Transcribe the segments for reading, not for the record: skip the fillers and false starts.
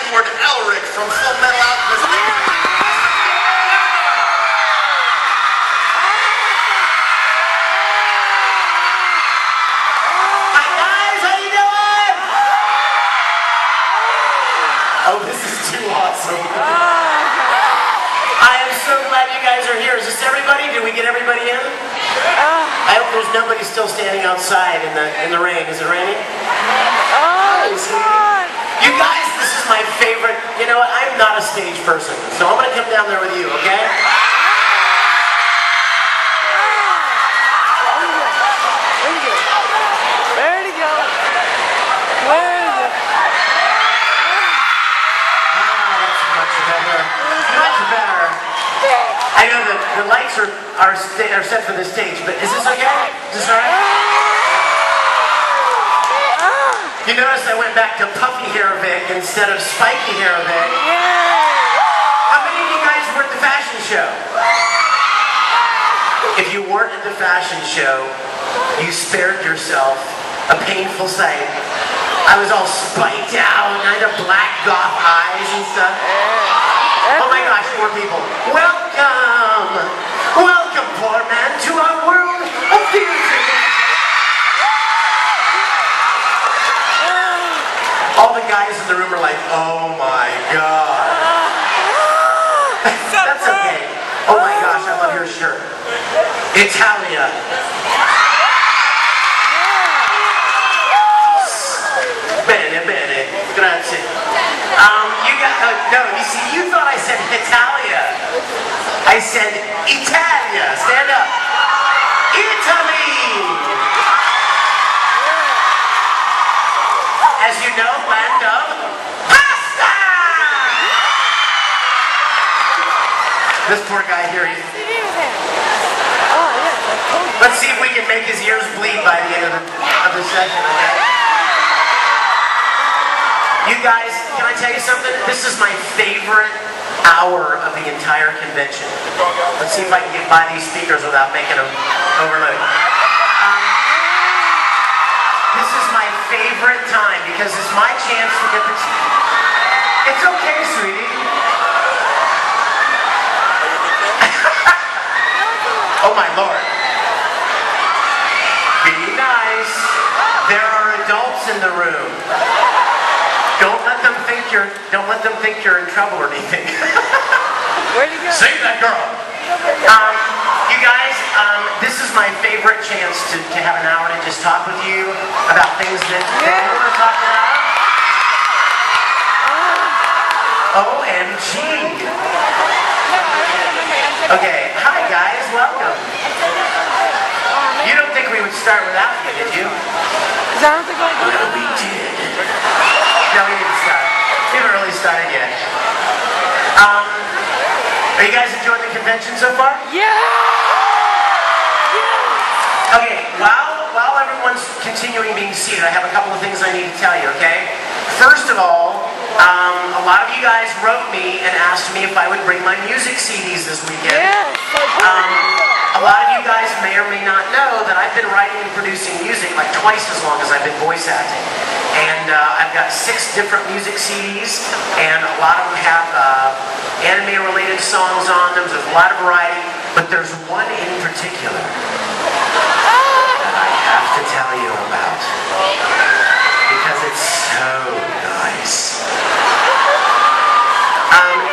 from Full Metal Alchemist. Hi guys, how you doing? Oh, this is too awesome. I am so glad you guys are here. Is this everybody? Did we get everybody in? I hope there's nobody still standing outside in the rain. Is it raining? Hi, sweetie. You guys, this is my favorite. You know what? I'm not a stage person, so I'm going to come down there with you, okay? Where'd he go? Where is it? Ah, that's much better. Much better. I know that the lights are set for the stage, but is this okay? Is this alright? You notice I went back to puffy hair Vic instead of spiky hair Vic. How many of you guys were at the fashion show? If you weren't at the fashion show, you spared yourself a painful sight. I was all spiked out, and I had black goth eyes and stuff. Oh my gosh, more people. Welcome! Welcome, poor man, to our world of music. All the guys in the room are like, oh my god. That's okay. Oh my gosh, I love your shirt. Italia. Bene, bene. Grazie. No, you see, you thought I said Italia. I said Italia. Stand up. Italy. As you know, land of pasta! This poor guy here, let's see if we can make his ears bleed by the end of the session, okay? You guys, can I tell you something? This is my favorite hour of the entire convention. Let's see if I can get by these speakers without making them overload. This is my favorite time because it's my chance to get this. It's okay, sweetie. Oh my Lord. Be nice. There are adults in the room. Don't let them think you're in trouble or anything. Where'd he go? Save that girl. You guys, this is my favorite chance to have an hour to just talk with you about things that you want to talk about. OMG. Okay, hi guys, welcome. You don't think we would start without you, did you? Well, we did. No, we didn't start. We haven't really started yet. Are you guys enjoying the convention so far? Yeah! Okay, while everyone's continuing being seated, I have a couple of things I need to tell you, okay? First of all, a lot of you guys wrote me and asked me if I would bring my music CDs this weekend. A lot of you guys may or may not know that I've been writing and producing music like twice as long as I've been voice acting. And I've got 6 different music CDs, and a lot of them have anime-related songs on them. There's a lot of variety, but there's one in particular that I have to tell you about because it's so nice.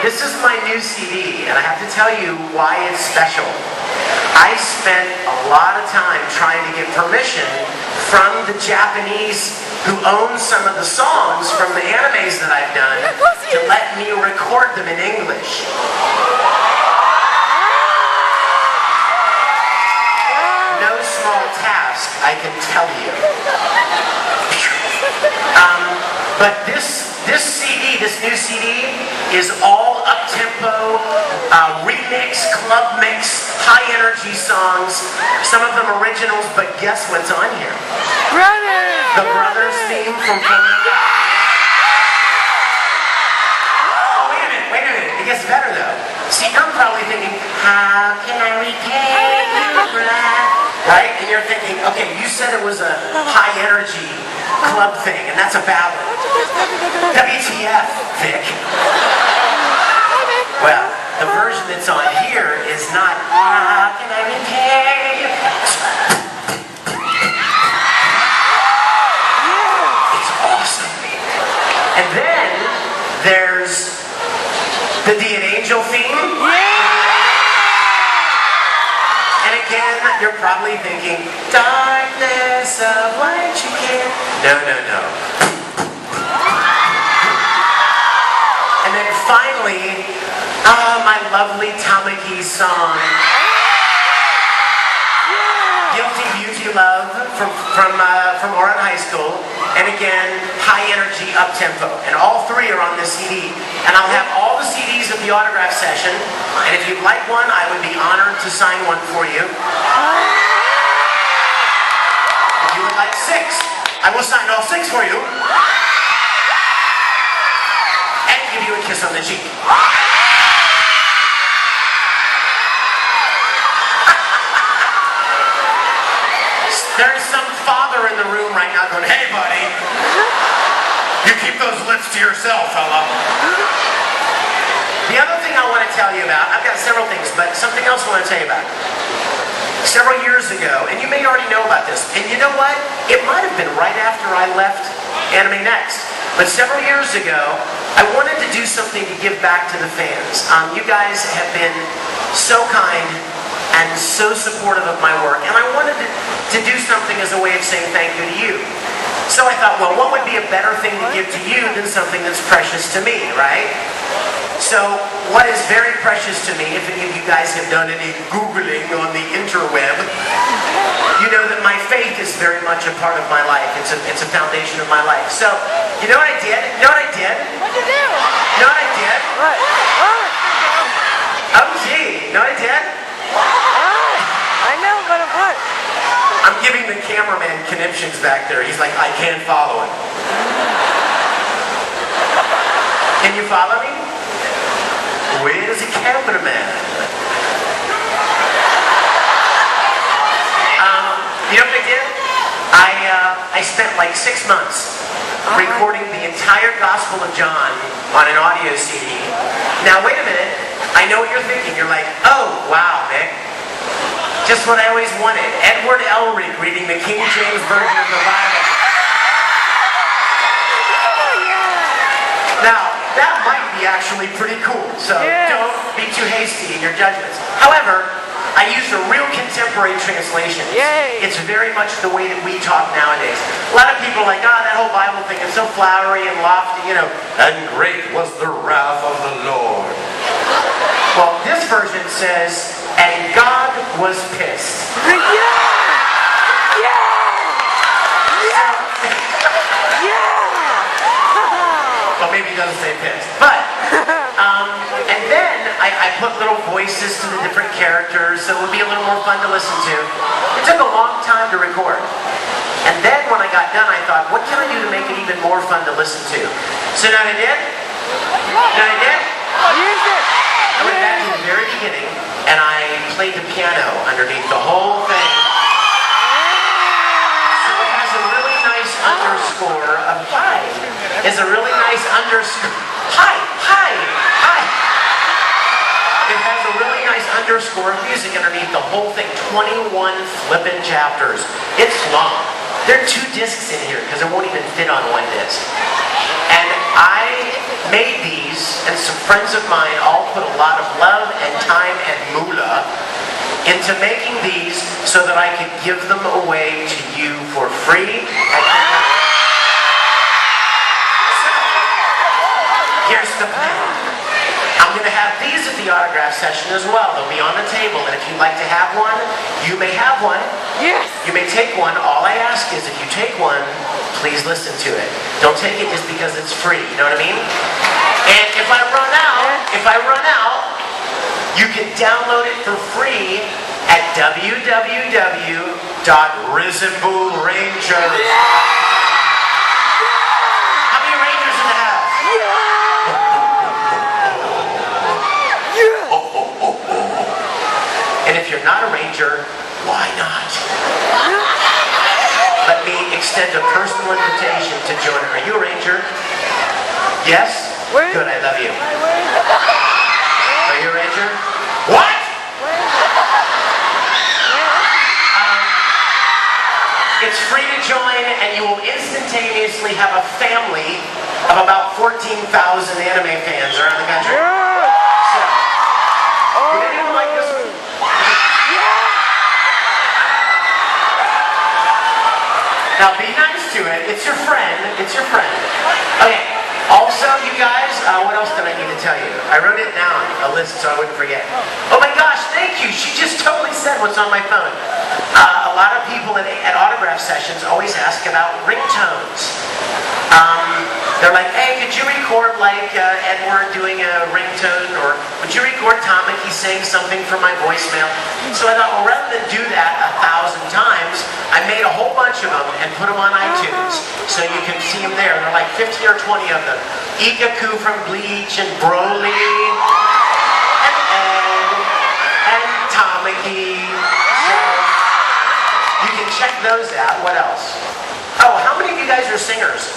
This is my new CD, and I have to tell you why it's special. I spent a lot of time trying to get permission from the Japanese who own some of the songs from the animes that I've done to let me record them in English. No small task, I can tell you. But this CD, this new CD, is all up-tempo, remix, club mix, high-energy songs. Some of them originals, but guess what's on here? The Brothers theme from Full Metal Alchemist. Oh, wait a minute. It gets better, though. See, you're probably thinking, how can I repay your breath? right? And you're thinking, okay, you said it was a high energy club thing, and that's a ballad. WTF, Vic? Well, the version that's on here is not, how can I repay you? It's awesome. And then there's the D and Angel theme. And again, you're probably thinking, darkness of light you can't. No, no, no. And then finally, my lovely Tamaki song. Guilty Beauty Love from Oran High School. And again, high energy, up tempo. And all three are on this CD. And I'll have all the CDs at the autograph session. And if you'd like one, I would be honored to sign one for you. If you would like 6, I will sign all 6 for you. And give you a kiss on the cheek. There's some father in the room right now going, hey buddy, you keep those lips to yourself, fella. The other thing I want to tell you about, I've got several things, but something else I want to tell you about. Several years ago, and you may already know about this, and you know what? It might have been right after I left AnimeNEXT, but several years ago, I wanted to do something to give back to the fans. You guys have been so kind and so supportive of my work, and I wanted to do something as a way of saying thank you to you. So I thought, well, what would be a better thing to give to you than something that's precious to me, right? So what is very precious to me, if any of you guys have done any Googling on the interweb, you know that my faith is very much a part of my life. It's a foundation of my life. So, you know what I did? You know what I did? What'd you do? You know what I did? What? Oh, gee. You know what I did? I know, but what? I'm giving the cameraman conniptions back there. He's like, I can't follow it. Can you follow me? Where's the cameraman? You know what I did? I spent like 6 months recording the entire Gospel of John on an audio CD. Now wait a minute. I know what you're thinking. You're like, oh, wow, Vic. Just what I always wanted. Edward Elric reading the King James Version of the Bible. Now, that might be actually pretty cool, so don't be too hasty in your judgments. However, I used a real contemporary translation. It's very much the way that we talk nowadays. A lot of people are like, oh, that whole Bible thing is so flowery and lofty, you know. And great was the wrath of the Lord. Well, this version says, and God was pissed. Well, maybe it doesn't say pissed. But, and then I put little voices to the different characters, so it would be a little more fun to listen to. It took a long time to record. And then when I got done, I thought, what can I do to make it even more fun to listen to? So now I did. Now I did. I went back to the very beginning, and I played the piano underneath the whole thing. So it has a really nice underscore of hi. It's a really nice underscore. Hi. It has a really nice underscore of music underneath the whole thing. 21 flippin' chapters. It's long. There are 2 discs in here because it won't even fit on 1 disc. And I made these, and some friends of mine all put a lot of love and time and moolah into making these so that I could give them away to you for free. So, here's the plan. I'm going to have these at the autograph session as well. They'll be on the table, and if you'd like to have one, you may have one. Yes. You may take one. All I ask is if you take one, please listen to it. Don't take it just because it's free. You know what I mean? And if I run out, you can download it for free at www.risenbullrangers.com. How many Rangers in the house? And if you're not a Ranger, why not? extend a personal invitation to join. Are you a ranger? Yes? Good, I love you. Are you a ranger? What? It's free to join, and you will instantaneously have a family of about 14,000 anime fans around the country. So, would anyone like this one? Now be nice to it. It's your friend. It's your friend. Okay. Also, you guys, what else did I need to tell you? I wrote it down, a list, so I wouldn't forget. Oh my gosh, thank you. She just totally said what's on my phone. A lot of people at autograph sessions always ask about ringtones. They're like, hey, could you record like Edward doing a ringtone, or would you record Tamaki saying something from my voicemail? So I thought, well, rather than do that 1,000 times, I made a whole bunch of them and put them on iTunes, so you can see them there. They're like 15 or 20 of them. Ikaku from Bleach, and Broly, and Ed, and Tamaki. So you can check those out. What else? Oh, how many of you guys are singers?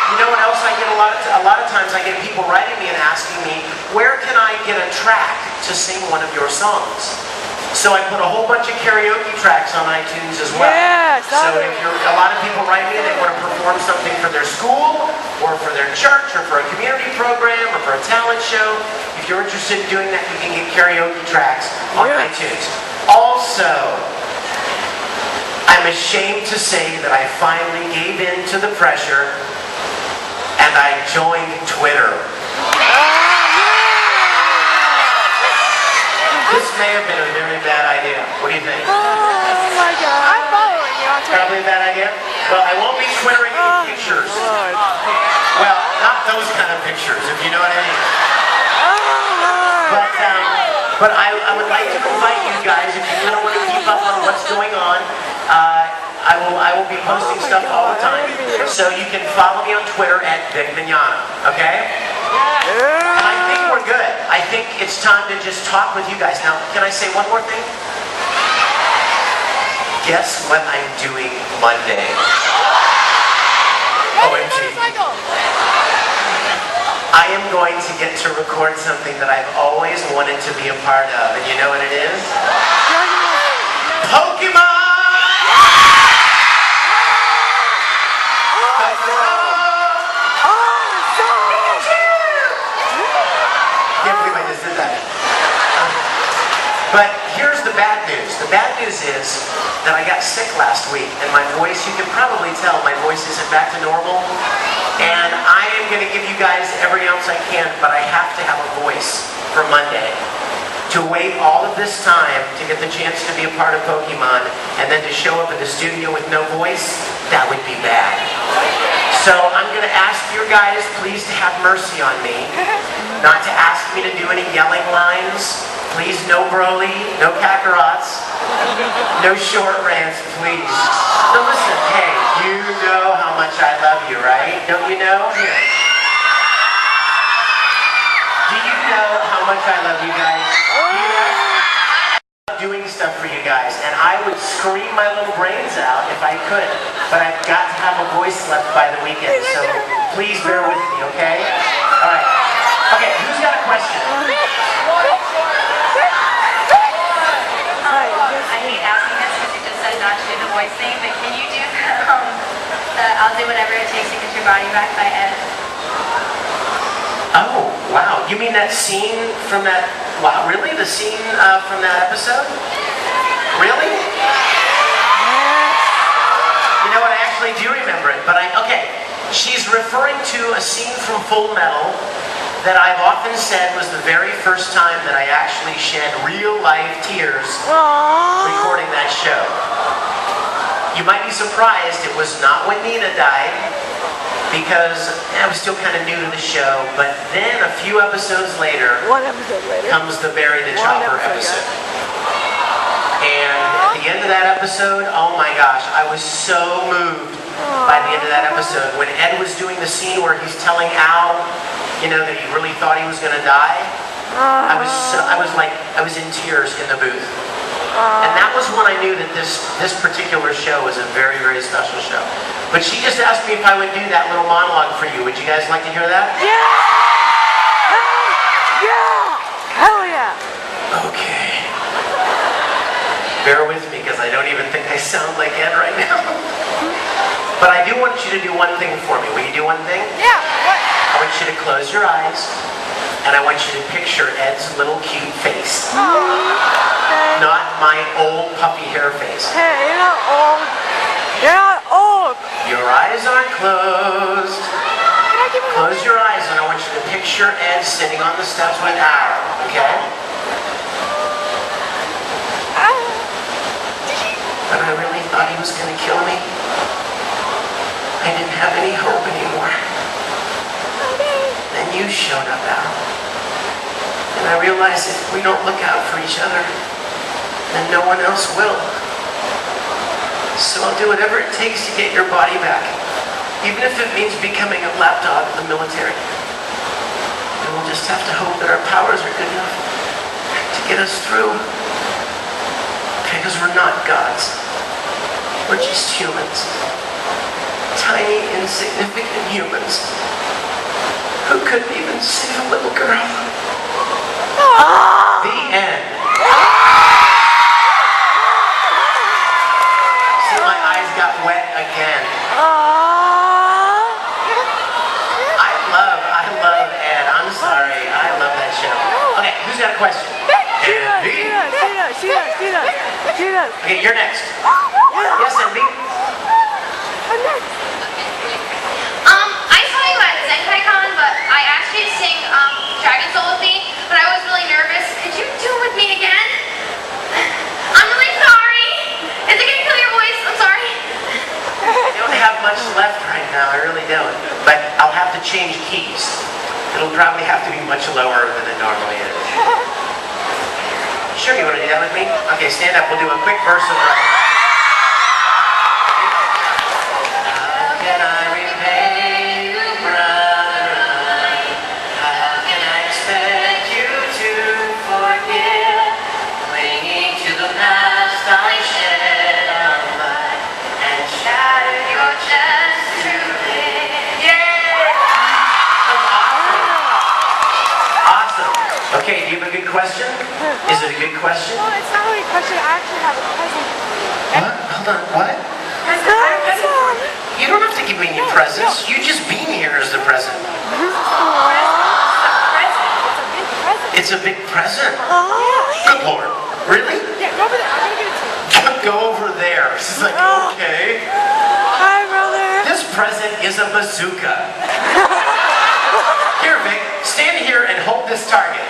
You know what else I get a lot of times I get people writing me and asking me, where can I get a track to sing one of your songs? So I put a whole bunch of karaoke tracks on iTunes as well. So if a lot of people write me and they want to perform something for their school, or for their church, or for a community program, or for a talent show, if you're interested in doing that, you can get karaoke tracks on iTunes. Also, I'm ashamed to say that I finally gave in to the pressure and I joined Twitter. This may have been a very bad idea. What do you think? Oh my God. I'm following you on Twitter. Probably a bad idea? Well, I won't be twittering any pictures. Well, not those kind of pictures, if you know what I mean. But I would like to invite you guys, if you kind of want to keep up on what's going on, I will be posting stuff all the time. So you can follow me on Twitter at Vic Mignogna, okay? And I think we're good. I think it's time to just talk with you guys. Now, can I say one more thing? Guess what I'm doing Monday? OMG. I am going to get to record something that I've always wanted to be a part of. And you know what it is? Pokemon! Can't believe I just did that. But here's the bad news. The bad news is that I got sick last week, and my voice, you can probably tell, my voice isn't back to normal. And I am going to give you guys every ounce I can, but I have to have a voice for Monday. To wait all of this time to get the chance to be a part of Pokemon, and then to show up at the studio with no voice, that would be bad. So I'm going to ask your guys please to have mercy on me, not to ask me to do any yelling lines. Please, no Broly, no Kakarot's, no short rants, please. So listen, hey, you know how much I love you, right? Don't you know? Here. Do you know how much I love you guys? Do you know? I'm doing stuff for you guys, and I would scream my little brains out if I could, but I've got to have a voice left by the weekend, so please bear with me, okay? All right. Okay, who's got a question? I hate asking this because you just said not to do the voice thing, but can you do the I'll do whatever it takes to get your body back by Ed? Oh, wow. You mean that scene from that, wow, really? The scene from that episode? Really? You know what, I actually do remember it, but okay. She's referring to a scene from Full Metal that I've often said was the very first time that I actually shed real-life tears recording that show. You might be surprised it was not when Nina died, because I was still kind of new to the show, but then a few episodes later, comes the Bury the Chopper episode. And at the end of that episode, oh my gosh, I was so moved by the end of that episode. When Ed was doing the scene where he's telling Al, you know, that he really thought he was going to die, I was in tears in the booth. And that was when I knew that this particular show was a very, very special show. But she just asked me if I would do that little monologue for you. Would you guys like to hear that? Yeah! Yeah! Hell yeah! Okay. Bear with me because I don't even think I sound like Ed right now. But I do want you to do one thing for me. Will you do one thing? Yeah! What? I want you to close your eyes and I want you to picture Ed's little cute face. Okay. Not my old puppy hair face. Hey, you're not old. You're not old. Your eyes are closed. Can I give him Close your eyes and I want you to picture Ed sitting on the steps with Aaron, okay? But I really thought he was going to kill me. I didn't have any hope anymore. Then you showed up, Al. And I realized if we don't look out for each other, then no one else will. So I'll do whatever it takes to get your body back, even if it means becoming a lapdog in the military. And we'll just have to hope that our powers are good enough to get us through. Because we're not gods. We're just humans. Tiny, insignificant humans who couldn't even save a little girl. The end. See, my eyes got wet again. I love Ed. I'm sorry. I love that show. Okay, who's got a question? Envy. She does. Okay, you're next. Yes, Envy. I'm next. I saw you at ZenkaiCon, but I asked you to sing Dragon Soul with me, but I was really nervous. Could you do it with me again? I'm really sorry. Is it gonna kill your voice? I'm sorry. I don't have much left right now, I really don't. But I'll have to change keys. It'll probably have to be much lower than it normally is. Sure, you want to do that with me? Okay, stand up. We'll do a quick verse of Dragon. How can I repay you, brother? How can I expect you to forgive? Clinging to the past, I shed our blood and shattered your chest to live. Yeah! That's awesome. Awesome. Okay, do you have a good question? Is it a good question? No, it's not really a question. I actually have a present. What? Hold on, what? You don't have to give me any presents. You just being here is the present. It's a big present. Good Lord. Really? Yeah, go over there. I'm gonna give it to you. Go over there. She's like, okay. Hi, brother. This present is a bazooka. Here, Vic, stand here and hold this target.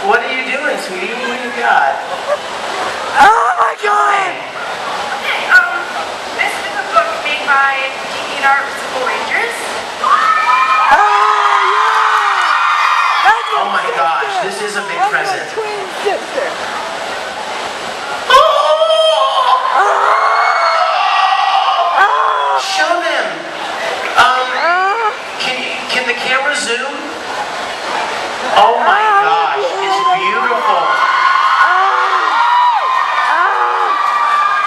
What are you doing, sweetie? What do you got? Oh my God! Okay, this is a book made by DeviantArt Simple Rangers. Oh yeah! That's Oh my gosh, this is a big present. my twin sister. Show them. Can the camera zoom? Oh my gosh, it's beautiful.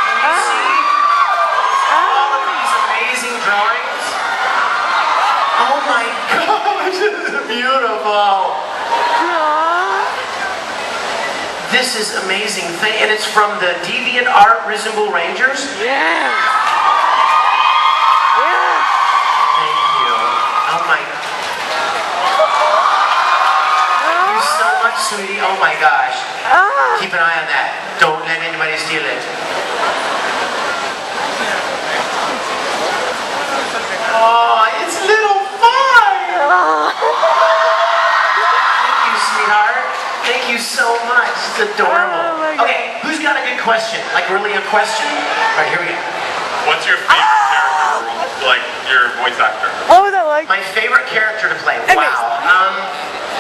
Can you see all of these amazing drawings? Oh my gosh, this is beautiful. This is amazing thing, and it's from the DeviantArt Resemble Rangers. Yeah. Thank you. Oh my. Thank you so much, sweetie. Oh my gosh. Keep an eye on that. Don't let anybody steal it. Oh, it's little fun. Thank you, sweetheart. Thank you so much. It's adorable. Oh my God. Okay, who's got a good question? Like really a question? All right, here we go. What's your favorite character, like your voice actor? What was that like? My favorite character to play. Hey, Wow.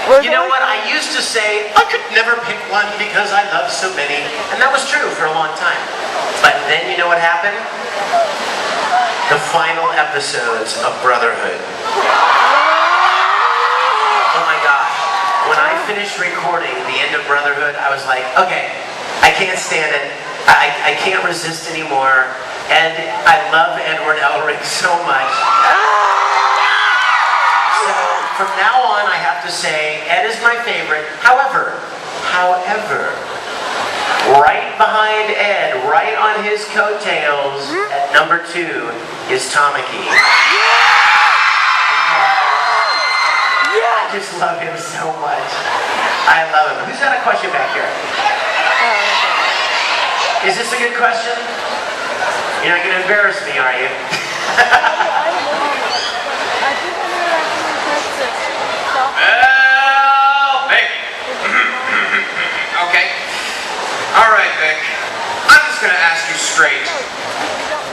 What was You it know like? what? I used to say I could never pick one because I love so many, and that was true for a long time. But then you know what happened? The final episodes of Brotherhood. Oh my gosh. When I finished recording the end of Brotherhood, I was like, okay, I can't stand it. I can't resist anymore. And I love Edward Elric so much. So from now on, I have to say, Ed is my favorite. However, right behind Ed, right on his coattails, at number 2, is Tamaki. I just love him so much. I love him. Who's got a question back here? Is this a good question? You're not going to embarrass me, are you? Well, Vic. Okay. All right, Vic. I'm just going to ask you straight.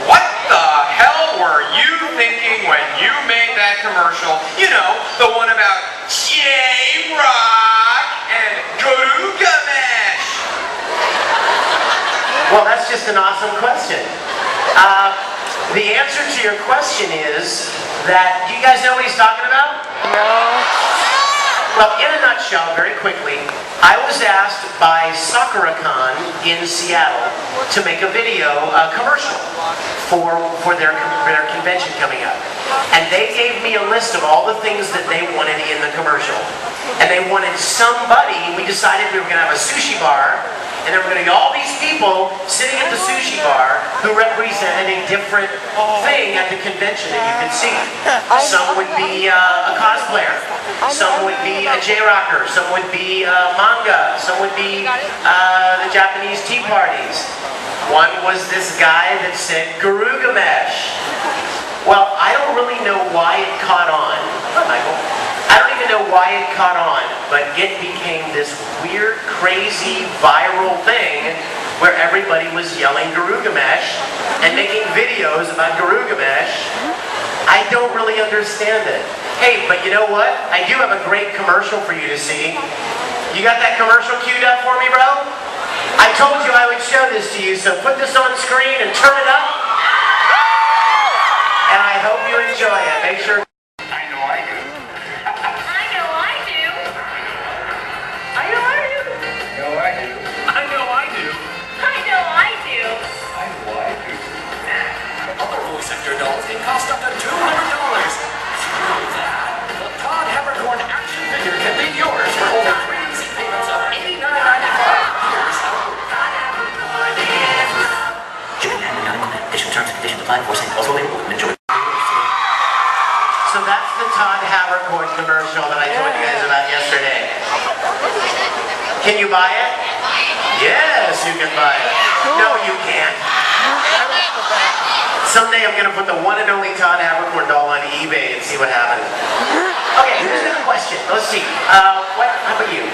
What the hell were you thinking when you made that commercial? You know, the one about J-Rock and Gilgamesh. Well, that's just an awesome question. The answer to your question is that, do you guys know what he's talking about? No. Well, in a nutshell, very quickly, I was asked by Sakura-Con in Seattle to make a video, commercial for their convention coming up. And they gave me a list of all the things that they wanted in the commercial. And they wanted somebody, we decided we were going to have a sushi bar, and there were going to be all these people sitting at the sushi bar who represented a different thing at the convention that you could see. Some would be a cosplayer, some would be a J-rocker, some would be manga, some would be the Japanese tea parties. One was this guy that said Gilgamesh. Well, I don't really know why it caught on, Michael. I don't even know why it caught on, but it became this weird, crazy, viral thing where everybody was yelling Gilgamesh and making videos about Gilgamesh. I don't really understand it. Hey, but you know what? I do have a great commercial for you to see. You got that commercial queued up for me, bro? I told you I would show this to you, so put this on screen and turn it up. And I hope you enjoy it. Make sure. I know I do. I know I do. I know I do. I know I do. I know I do. I know I do. Other voice actor dolls can cost up to $200. Through that, the Todd Habercorn action figure can be yours for only 3 easy payments of $89.95. Here's how it works. Additional terms and conditions apply. Before saying also available. Enjoy. So that's the Todd Habercorn commercial that I told you guys about yesterday. Can you buy it? Yes, you can buy it. No, you can't. Someday I'm going to put the one and only Todd Habercorn doll on eBay and see what happens. Okay, here's the question. Let's see. How about you?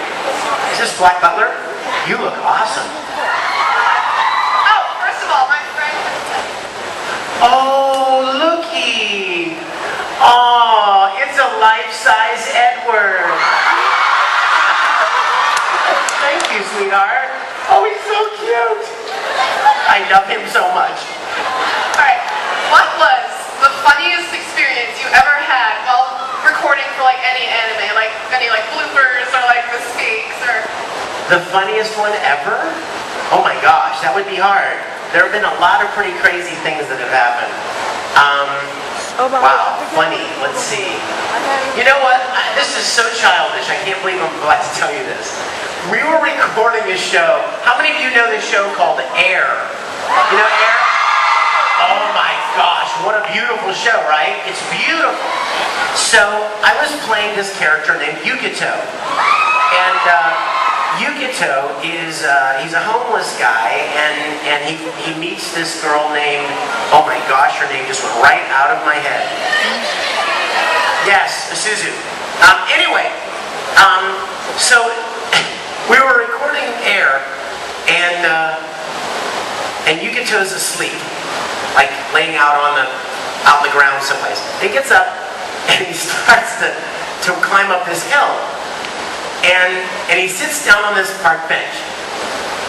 Is this Black Butler? You look awesome. Oh, first of all, my friend. Oh, looky. Oh, it's a life-size Edward. Thank you, sweetheart. Oh, he's so cute. I love him so much. Alright, what was the funniest experience you ever had while recording for like any anime? Like any like bloopers or like mistakes or... The funniest one ever? Oh my gosh, that would be hard. There have been a lot of pretty crazy things that have happened. Wow, funny. Let's see. You know what? This is so childish. I can't believe I'm about to tell you this. We were recording a show. How many of you know this show called Air? You know Air? Oh my gosh, what a beautiful show, right? It's beautiful. So I was playing this character named Yukito. And Yukito is, he's a homeless guy, and he meets this girl named, oh my gosh, her name just went right out of my head. Yes, Suzu. Anyway, so we were recording Air, and Yukito's asleep, like laying out on the ground someplace. He gets up, and he starts to climb up this hill. And he sits down on this park bench.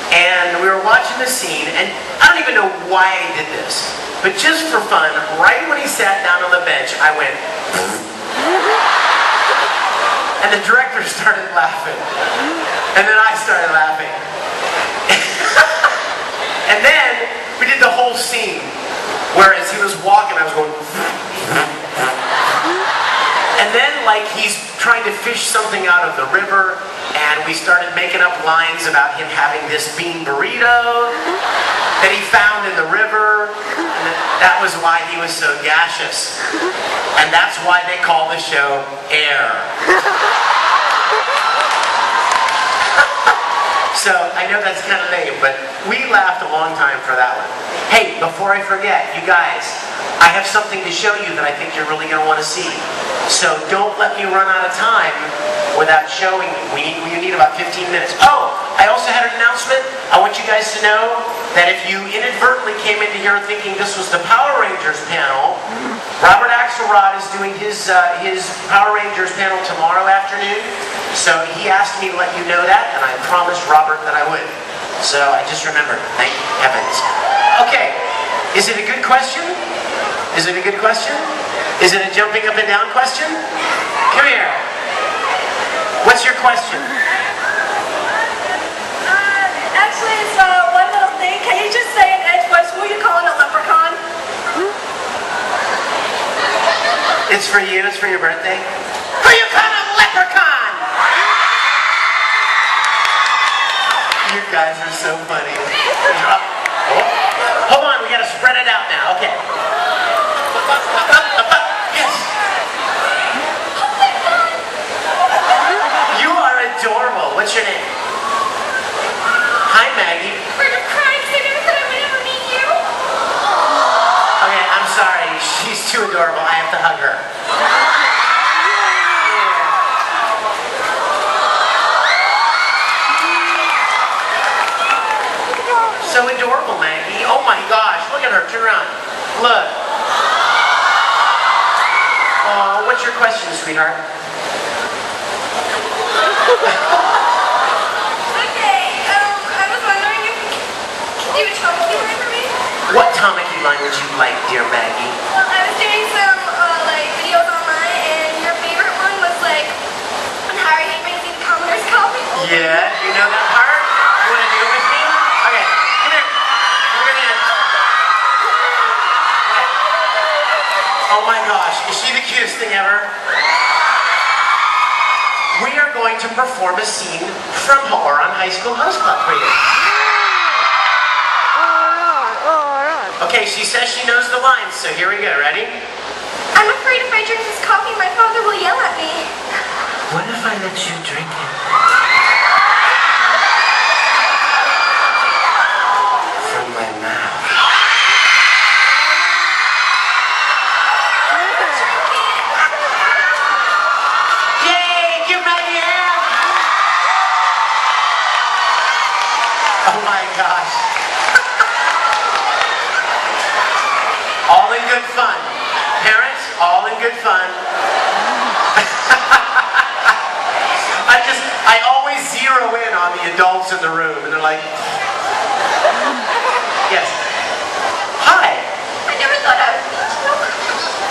And we were watching the scene, and I don't even know why I did this, but just for fun, right when he sat down on the bench, I went, And the director started laughing. And then I started laughing. And then we did the whole scene. Where as he was walking, I was going... And then, like, he's trying to fish something out of the river, and we started making up lines about him having this bean burrito that he found in the river, and that was why he was so gaseous. And that's why they call the show Air. So, I know that's kind of lame, but we laughed a long time for that one. Hey, before I forget, you guys, I have something to show you that I think you're really going to want to see. So don't let me run out of time without showing you. We need about 15 minutes. Oh, I also had an announcement. I want you guys to know that if you inadvertently came into here thinking this was the Power Rangers panel, Robert Axelrod is doing his Power Rangers panel tomorrow afternoon. So he asked me to let you know that, and I promised Robert that I would. So I just remembered. Thank heavens. Okay, is it a good question? Is it a good question? Is it a jumping up and down question? Come here. What's your question? Actually, it's one little thing. Can you just say in edge voice, who are you calling a leprechaun? It's for you. It's for your birthday. Who you calling a leprechaun? You guys are so funny. Oh, hold on. We got to spread it out now. Okay. Yes. You are adorable. What's your name? Hi, Maggie. Bird of crimes, I never thought I would ever meet you. Okay, I'm sorry. She's too adorable. I have to hug her. So adorable, Maggie. Oh my gosh. Look at her. Turn around. Look. Oh, what's your question, sweetheart? Okay, I was wondering if you could do a Tamaki line for me? What Tamaki line would you like, dear Maggie? Well, I was doing some, videos online, and your favorite one was, on how I hate magazine commoners copy. Yeah, you know that part? You want to do it with me? Okay, come here. We're gonna... Oh my gosh, is she the cutest thing ever? We are going to perform a scene from Horan High School House Club for you. Okay, she says she knows the lines, so here we go. Ready? I'm afraid if I drink this coffee, my father will yell at me. What if I let you drink it? From my mouth. Yay! Give Maggie a hand! Oh my gosh. All in good fun. Parents, all in good fun. I always zero in on the adults in the room, and they're like, yes. Hi. I never thought I would meet you.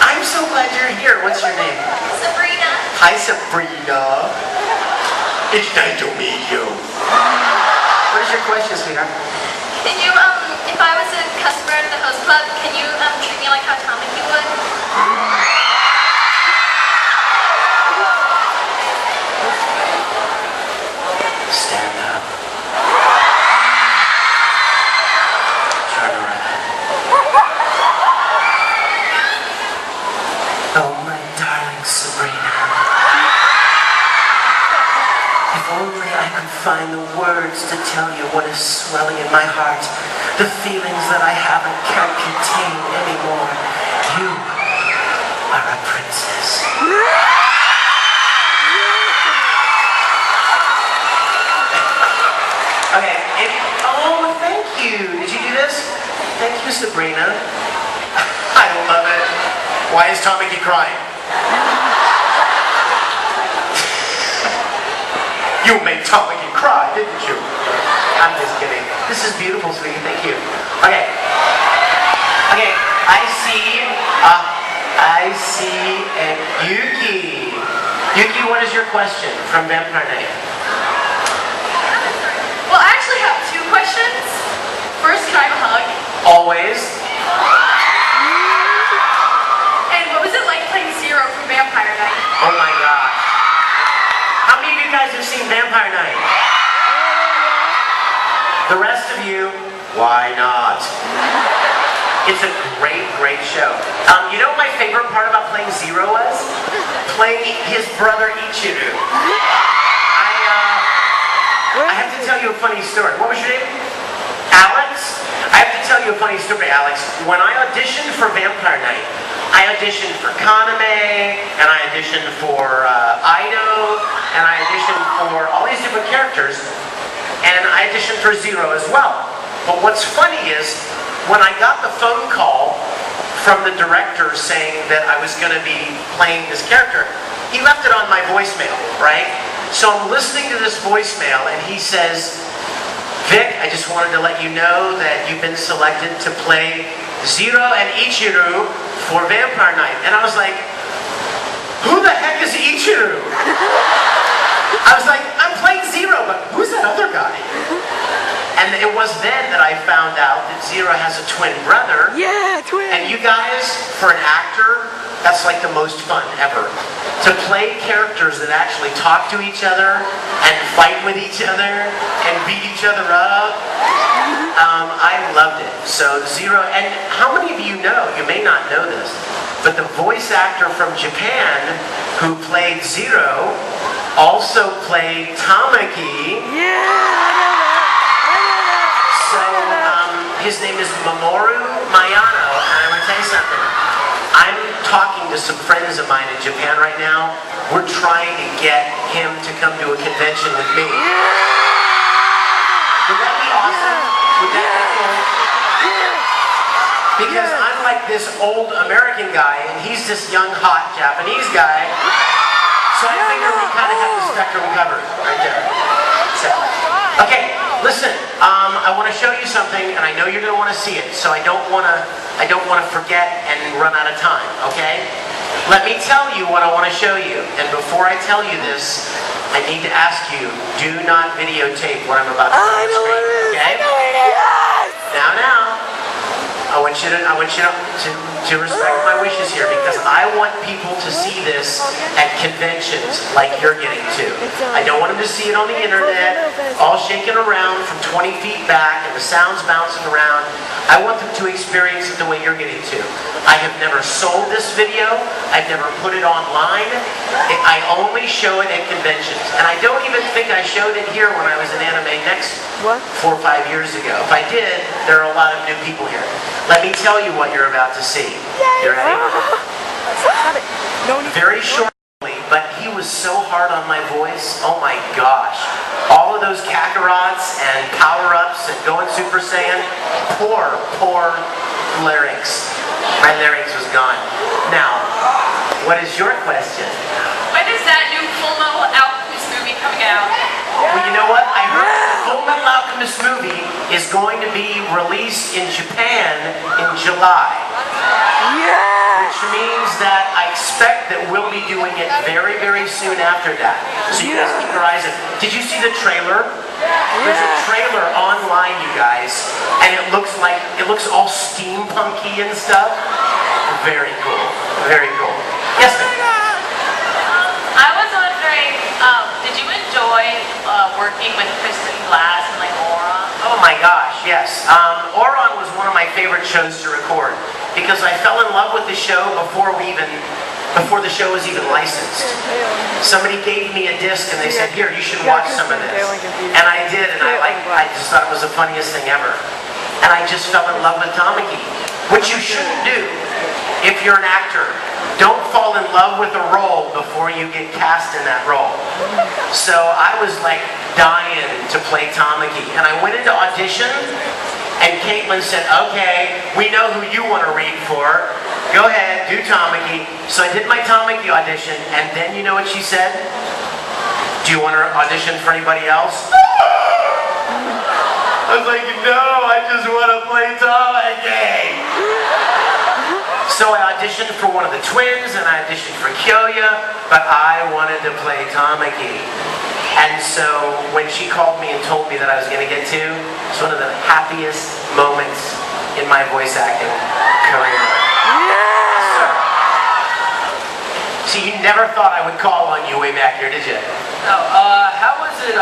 I'm so glad you're here. What's your name? Sabrina. Hi, Sabrina. It's nice to meet you. What is your question, sweetheart? Can you, if I was a customer at the host club, can you, treat me like how Tamaki would? Stand up. Turn around. Oh, my darling Sabrina. If only I could find the words to tell you what is swelling in my heart, the feelings that I haven't can't contain anymore. You are a princess. Okay, oh, thank you. Did you do this? Thank you, Sabrina. I love it. Why is Tamaki crying? You made Tamaki cry, didn't you? I'm just kidding. This is beautiful, sweetie. Thank you. Okay. Okay, I see a Yuki. Yuki, what is your question from Vampire Night? Well, I actually have two questions. First, can I have a hug? Always. And what was it like playing Zero from Vampire Night? Oh my gosh. How many of you guys have seen Vampire Night? The rest of you, why not? It's a great, great show. You know what my favorite part about playing Zero was? Playing his brother Ichiru. I have to tell you a funny story. What was your name? Alex? I have to tell you a funny story, Alex. When I auditioned for Vampire Night, I auditioned for Kaname, and I auditioned for Ido, and I auditioned for all these different characters, and I auditioned for Zero as well. But what's funny is, when I got the phone call from the director saying that I was going to be playing this character, he left it on my voicemail, right? So I'm listening to this voicemail, and he says, Vic, I just wanted to let you know that you've been selected to play Zero and Ichiru for Vampire Night. And I was like, who the heck is Ichiru? I was like, I'm playing Zero, but who's that other guy? And it was then that I found out that Zero has a twin brother. Yeah, twin. And you guys, for an actor, that's like the most fun ever. To play characters that actually talk to each other and fight with each other and beat each other up. I loved it. So Zero, and how many of you know, you may not know this, but the voice actor from Japan who played Zero also played Tamaki. Yeah, So his name is Mamoru Mayano, and I'm gonna tell you something. I'm talking to some friends of mine in Japan right now. We're trying to get him to come to a convention with me. Would that be awesome? Would that be cool? Because I'm like this old American guy, and he's this young, hot Japanese guy. So I figure we kind of have the spectrum covered right there. So, okay, listen. I want to show you something, and I know you're going to want to see it. So I don't want to forget and run out of time. Okay? Let me tell you what I want to show you. And before I tell you this, I need to ask you: do not videotape what I'm about to put on the screen. Okay? Now. I want you to respect my wishes here, because I want people to see this at conventions like you're getting to. I don't want them to see it on the internet, all shaking around from 20 feet back and the sounds bouncing around. I want them to experience it the way you're getting to. I have never sold this video. I've never put it online. I only show it at conventions. And I don't even think I showed it here when I was in AnimeNEXT 4 or 5 years ago. If I did, there are a lot of new people here. Let me tell you what you're about to see. You ready? Very shortly, but he was so hard on my voice. Oh my gosh. All of those Kakarots and power-ups and going Super Saiyan. Poor larynx. My larynx was gone. Now, what is your question? When is that new Full Metal Alchemist movie coming out? Well, you know what? I heard the Full Metal Alchemist movie is going to be released in Japan in July. Which means that I expect that we'll be doing it very, very soon after that. So you guys keep your eyes on. Did you see the trailer? There's a trailer online, you guys, and it looks all steampunky and stuff. Very cool. Very cool. Yes, ma'am. I was wondering, did you enjoy working with Kristen Glass and like Aura? Oh my gosh, yes. Auron was one of my favorite shows to record because I fell in love with the show before the show was even licensed. Somebody gave me a disc and they said, "Here, you should watch some of this." And I did, and I just thought it was the funniest thing ever. And I just fell in love with Tamaki, which you shouldn't do if you're an actor. Don't fall in love with a role before you get cast in that role. So I was like dying to play Tamaki. And I went into audition, and Caitlin said, "Okay, we know who you want to read for. Go ahead, do Tamaki." So I did my Tamaki audition, and then you know what she said? "Do you want to audition for anybody else?" I was like, "No, I just want to play Tamaki." So I auditioned for one of the twins, and I auditioned for Kyoya, but I wanted to play Tamaki. And so when she called me and told me that I was going to get to, it's one of the happiest moments in my voice acting career. Yes, sir. See, you never thought I would call on you way back here, did you? No, how was it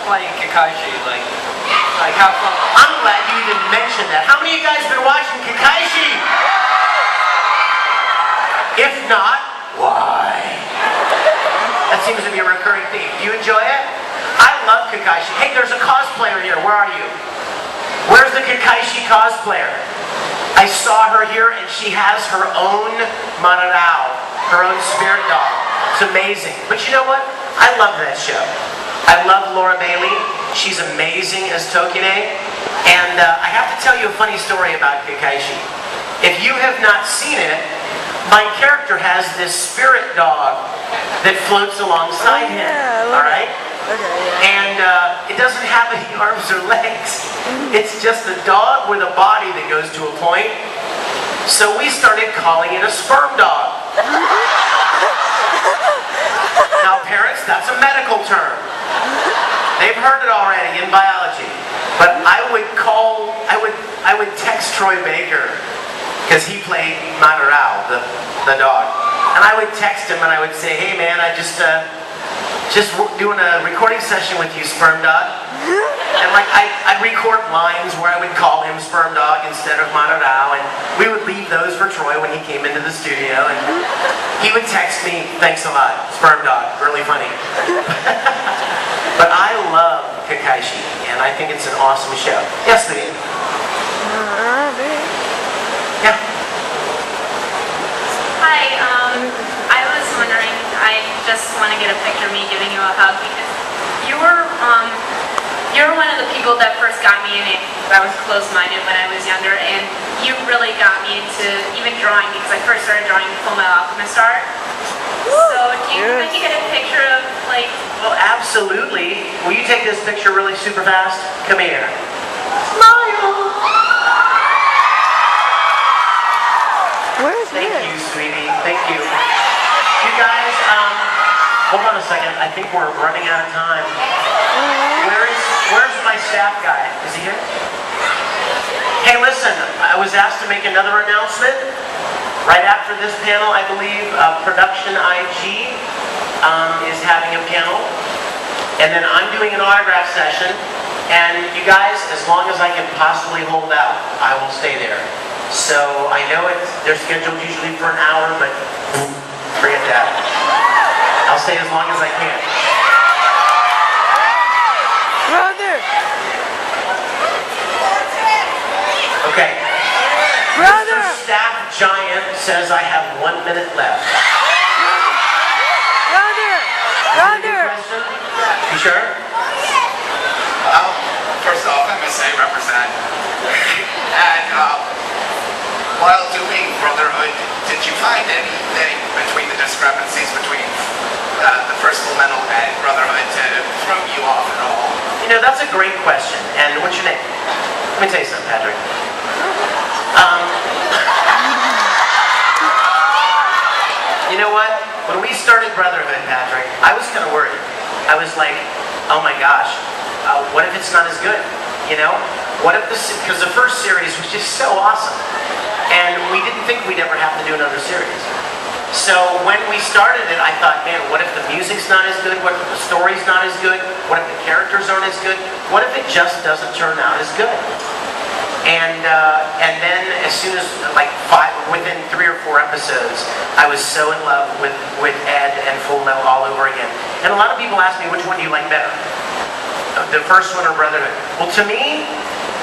playing Kakashi? Like how fun? I'm glad you even mentioned that. How many of you guys been watching Kakashi? If not, why? That seems to be a recurring theme. Do you enjoy it? I love Kakashi. Hey, there's a cosplayer here. Where are you? Where's the Kakashi cosplayer? I saw her here, and she has her own Manarao, her own spirit dog. It's amazing. But you know what? I love that show. I love Laura Bailey. She's amazing as Tokine. And I have to tell you a funny story about Kakashi. If you have not seen it, my character has this spirit dog that floats alongside him. All right? Okay, yeah. And it doesn't have any arms or legs. It's just a dog with a body that goes to a point. So we started calling it a sperm dog. Now parents, that's a medical term. They've heard it already in biology. But I would text Troy Baker, because he played Madarao, the dog. And I would text him and I would say, hey man, I just doing a recording session with you, sperm dog. And I'd record lines where I would call him sperm dog instead of Madarao, and we would leave those for Troy when he came into the studio, and he would text me, thanks a lot, sperm dog, really funny. But I love Kakashi, and I think it's an awesome show. Yes, Lee? Yeah. Hi, I was wondering, I just want to get a picture of me giving you a hug because you were one of the people that first got me in it. I was closed-minded when I was younger, and you really got me into even drawing because I first started drawing Full Metal Alchemist art. So do you think you get a picture of like... Well, absolutely. Will you take this picture really super fast? Come here. Thank you, sweetie. Thank you. You guys, hold on a second. I think we're running out of time. Where's my staff guy? Is he here? Hey, listen. I was asked to make another announcement. Right after this panel, I believe Production IG is having a panel. And then I'm doing an autograph session. And you guys, as long as I can possibly hold out, I will stay there. So I know they're scheduled usually for an hour, but forget that. I'll stay as long as I can. Brother! Okay. Brother! Mr. Staff Giant says I have 1 minute left. Brother! You sure? First off, MSA represent. And while doing Brotherhood, did you find anything between the discrepancies between the first Full Metal and Brotherhood to throw you off at all? You know, that's a great question. And what's your name? Let me tell you something, Patrick. You know what? When we started Brotherhood, Patrick, I was kind of worried. I was like, oh my gosh, what if it's not as good? You know? What if because the first series was just so awesome. And we didn't think we'd ever have to do another series. So when we started it, I thought, man, what if the music's not as good? What if the story's not as good? What if the characters aren't as good? What if it just doesn't turn out as good? And then as soon as within 3 or 4 episodes, I was so in love with Ed and Full Metal all over again. And a lot of people ask me, which one do you like better? The first one or Brotherhood? Well, to me,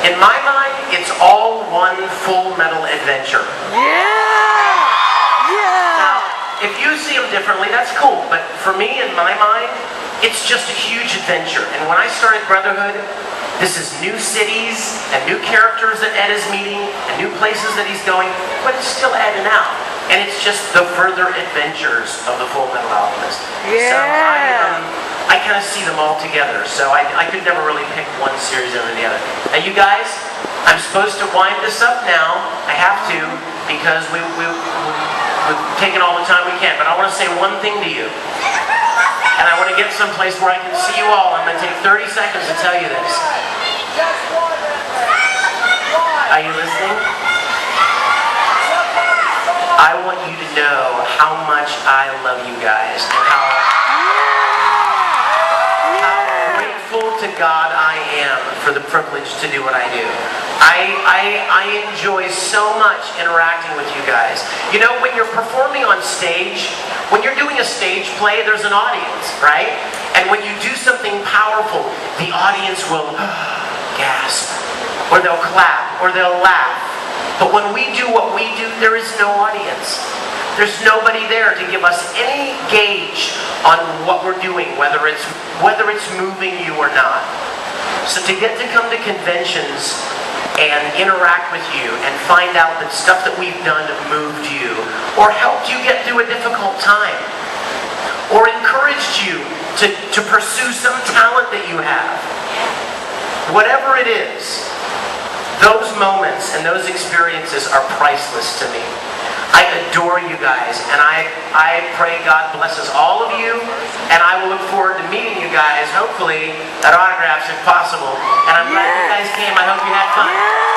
in my mind, it's all one Full Metal adventure. Yeah! Now, if you see them differently, that's cool. But for me, in my mind, it's just a huge adventure. And when I started Brotherhood, this is new cities and new characters that Ed is meeting and new places that he's going, but it's still Ed and Al. And it's just the further adventures of the Full Metal Alchemist. Yeah. So I kind of see them all together. So I could never really pick one series over the other. And you guys, I'm supposed to wind this up now. I have to because we've taken all the time we can. But I want to say one thing to you. And I want to get someplace where I can see you all. I'm going to take 30 seconds to tell you this. Are you listening? I want you to know how much I love you guys and how grateful to God I am for the privilege to do what I do. I enjoy so much interacting with you guys. You know, when you're performing on stage, when you're doing a stage play, there's an audience, right? And when you do something powerful, the audience will gasp, or they'll clap, or they'll laugh. But when we do what we do, there is no audience. There's nobody there to give us any gauge on what we're doing, whether it's moving you or not. So to get to come to conventions and interact with you and find out that stuff that we've done moved you, or helped you get through a difficult time, or encouraged you to pursue some talent that you have, whatever it is, those moments and those experiences are priceless to me. I adore you guys, and I pray God blesses all of you, and I will look forward to meeting you guys, hopefully, at autographs if possible. And I'm glad you guys came. I hope you had fun.